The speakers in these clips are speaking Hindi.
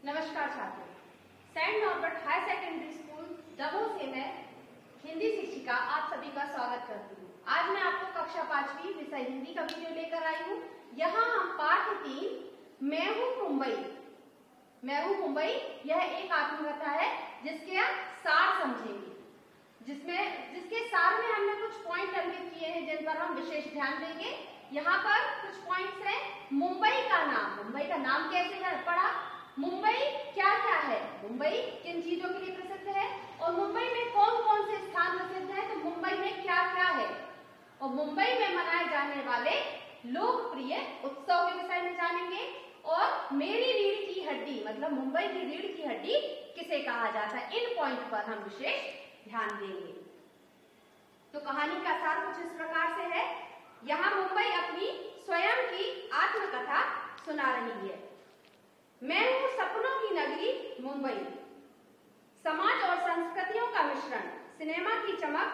नमस्कार छात्रों, Saint Norbert higher secondary school Damoh से मैं हिंदी शिक्षिका आप सभी का स्वागत करती हूँ। आज मैं आपको कक्षा 5वीं विषय हिंदी का वीडियो लेकर आई हूँ। यहाँ हम पाठ 3 मैं हूँ मुंबई यह एक आत्मकथा है जिसके आप सार समझेंगे, जिसके सार में हमने कुछ पॉइंट अंकित किए हैं जिन पर हम विशेष ध्यान देंगे। यहाँ पर कुछ पॉइंट्स हैं। मुंबई का नाम कैसे पड़ा, मुंबई क्या क्या है, मुंबई किन चीजों के लिए प्रसिद्ध है और मुंबई में कौन कौन से स्थान प्रसिद्ध हैं, तो मुंबई में क्या क्या है और मुंबई में मनाए जाने वाले लोकप्रिय उत्सव के विषय में जानेंगे। और मेरी रीढ़ की हड्डी मतलब मुंबई की रीढ़ की हड्डी किसे कहा जाता है, इन पॉइंट पर हम विशेष ध्यान देंगे। तो कहानी का सार कुछ इस प्रकार से है। यहाँ मुंबई अपनी स्वयं की आत्मकथा सुना रही है। मैं हूँ सपनों की नगरी मुंबई, समाज और संस्कृतियों का मिश्रण, सिनेमा की चमक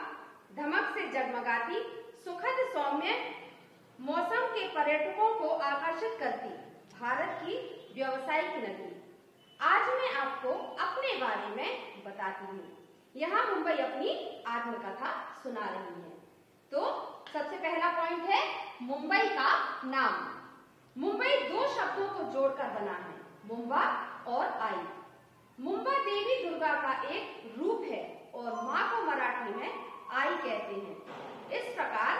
धमक से जगमगाती, सुखद सौम्य मौसम के पर्यटकों को आकर्षित करती भारत की व्यावसायिक नगरी। आज मैं आपको अपने बारे में बताती हूँ। यहाँ मुंबई अपनी आत्मकथा सुना रही है। तो सबसे पहला पॉइंट है मुंबई का नाम। मुंबई दो शब्दों को जोड़कर बना है, मुंबा और आई। मुंबा देवी दुर्गा का एक रूप है और माँ को मराठी में आई कहते हैं। इस प्रकार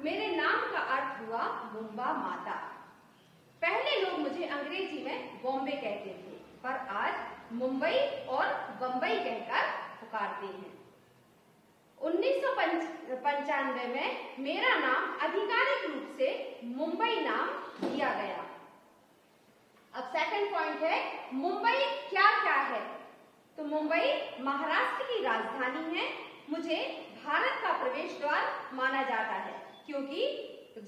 मेरे नाम का अर्थ हुआ मुंबा माता। पहले लोग मुझे अंग्रेजी में बॉम्बे कहते थे, पर आज मुंबई और बंबई कहकर पुकारते हैं। 1995 में मेरा नाम आधिकारिक रूप से मुंबई नाम दिया गया। अब सेकंड पॉइंट है मुंबई क्या क्या है, तो मुंबई महाराष्ट्र की राजधानी है। मुझे भारत का प्रवेश द्वार माना जाता है क्योंकि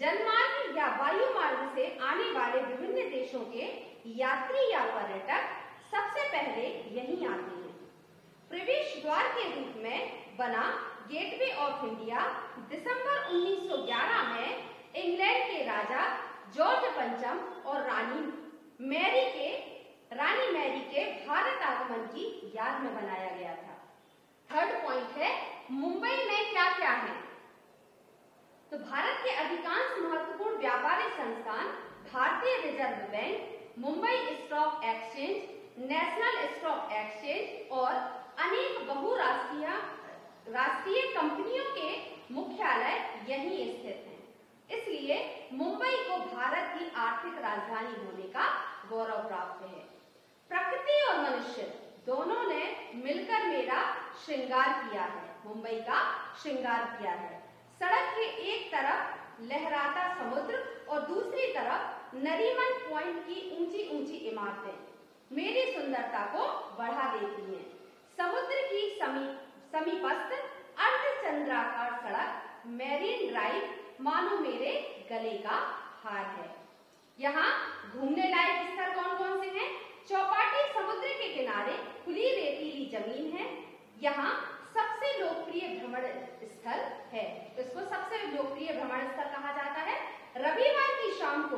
जलमार्ग या वायु मार्ग से आने वाले विभिन्न देशों के यात्री या पर्यटक सबसे पहले यहीं आते हैं। प्रवेश द्वार के रूप में बना गेटवे ऑफ इंडिया दिसंबर 1911 में इंग्लैंड के राजा जॉर्ज पंचम और रानी मैरी के भारत आगमन की याद में बनाया गया था। थर्ड पॉइंट है मुंबई में क्या क्या है, तो भारत के अधिकांश महत्वपूर्ण व्यापारिक संस्थान, भारतीय reserve bank, Mumbai stock exchange, national stock exchange और अनेक राष्ट्रीय कंपनियों के मुख्यालय यहीं स्थित हैं। इसलिए मुंबई को भारत की आर्थिक राजधानी होने का गौरव प्राप्त है। प्रकृति और मनुष्य दोनों ने मिलकर मेरा श्रृंगार किया है, मुंबई का श्रृंगार किया है। सड़क के एक तरफ लहराता समुद्र और दूसरी तरफ नरीमन पॉइंट की ऊंची ऊंची इमारतें मेरी सुंदरता को बढ़ा देती हैं। समुद्र की समीपस्थ अर्धचंद्राकार सड़क मैरीन ड्राइव मानो मेरे गले का हार है। यहाँ घूमने लायक स्थल कौन कौन से हैं? चौपाटी समुद्र के किनारे खुली रेतीली जमीन है। यहाँ सबसे लोकप्रिय भ्रमण स्थल है, इसको सबसे लोकप्रिय भ्रमण स्थल कहा जाता है। रविवार की शाम को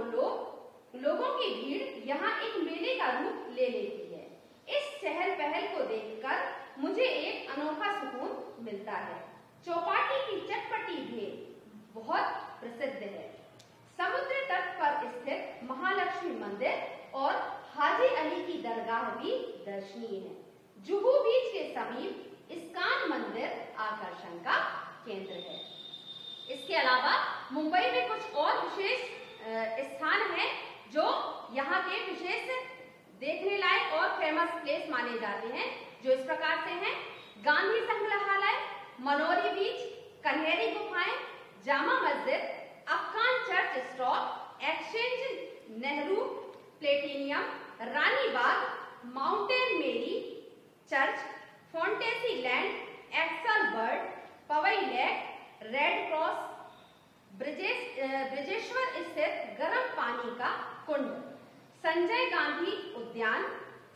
लोगों की भीड़ यहाँ एक मेले का रूप ले लेती है। इस चहल पहल को देखकर मुझे एक अनोखा सुकून मिलता है। चौपाटी की चटपटी भेल बहुत प्रसिद्ध है। समुद्र तट पर स्थित महालक्ष्मी मंदिर और हाजी अली की दरगाह भी दर्शनीय है। जुहू बीच के समीप इस्कान मंदिर आकर्षण का केंद्र है। इसके अलावा मुंबई में कुछ और विशेष स्थान हैं जो यहाँ के विशेष देखने लायक और फेमस प्लेस माने जाते हैं, जो इस प्रकार से हैं। गांधी संग्रहालय, मनोरी बीच, कन्हेरी गुफाएं, Jama Masjid, Afghan church stock exchange, Nehru planetarium, Rani Bagh, mountain Mary church, fantasy land, Essel World, Powai lake, red cross, ब्रिजेश्वर स्थित गर्म पानी का कुंड, संजय गांधी उद्यान,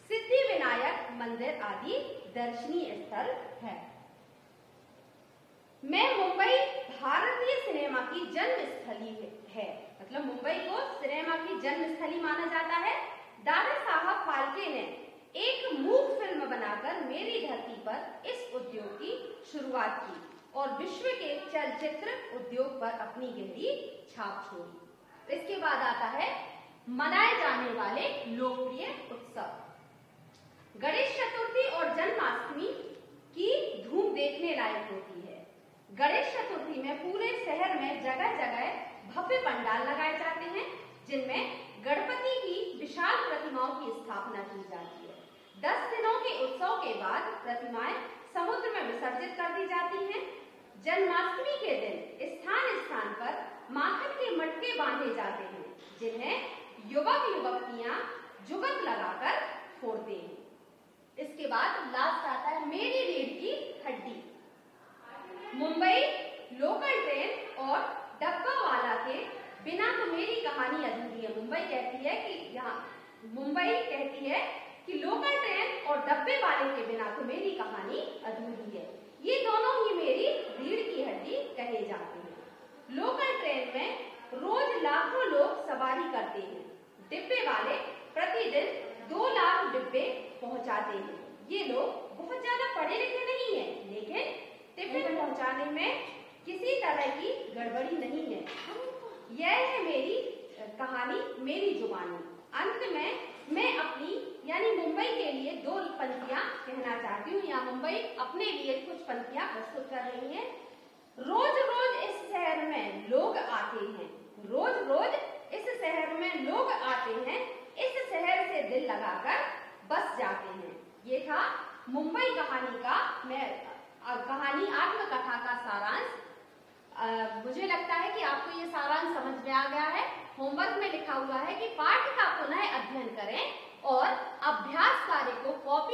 सिद्धि विनायक मंदिर आदि दर्शनीय स्थल है। मैं मुंबई भारतीय सिनेमा की जन्मस्थली है, मतलब मुंबई को सिनेमा की जन्मस्थली माना जाता है। दादा साहब फाल्के ने शुरुआत की और विश्व के चलचित्र उद्योग पर अपनी गहरी छाप छोड़ी। इसके बाद आता है मनाए जाने वाले लोकप्रिय उत्सव। गणेश चतुर्थी और जन्माष्टमी की धूम देखने लायक होती है। गणेश चतुर्थी में पूरे शहर में जगह जगह भव्य पंडाल लगाए जाते हैं, जिनमें गणपति की विशाल प्रतिमाओं की स्थापना की जाती है। 10 दिनों के उत्सव के बाद प्रतिमाएं समुद्र में विसर्जित कर दी जाती हैं। जन्माष्टमी के दिन स्थान स्थान पर माखन के मटके बांधे जाते हैं, जिन्हें युवक युवतियां जुगत लगाकर फोड़ते हैं। इसके बाद लास्ट आता है मेरी रीढ़ की हड्डी। मुंबई लोकल ट्रेन और डब्बा वाला के बिना तो मेरी कहानी अधूरी है। मुंबई कहती है कि लोकल ट्रेन और डब्बे वाले के बिना तो मेरी कहानी अधूरी है। ये दोनों ही मेरी रीढ़ की हड्डी कहे जाते हैं। लोकल ट्रेन में रोज लाखों लोग सवारी करते हैं। डिब्बे वाले प्रतिदिन 2 लाख डिब्बे पहुंचाते हैं। ये लोग बहुत ज्यादा पढ़े लिखे नहीं है, लेकिन टिफिन पहुंचाने में किसी तरह की गड़बड़ी नहीं है। यह है मेरी कहानी, मेरी जुबानी। अंत में मैं अपनी यानी मुंबई के लिए 2 पंक्तियां कहना चाहती हूँ, या मुंबई अपने लिए कुछ पंक्तियां प्रस्तुत कर रही है। रोज रोज इस शहर में लोग आते हैं, रोज रोज इस शहर में लोग आते हैं, इस शहर से दिल लगाकर बस जाते हैं। ये था मुंबई कहानी का कहानी आत्मकथा का सारांश। मुझे लगता है कि आपको ये सारांश समझ में आ गया है। होमवर्क में लिखा हुआ है कि पाठ का पुनः अध्ययन करें और अभ्यास कार्य को कॉपी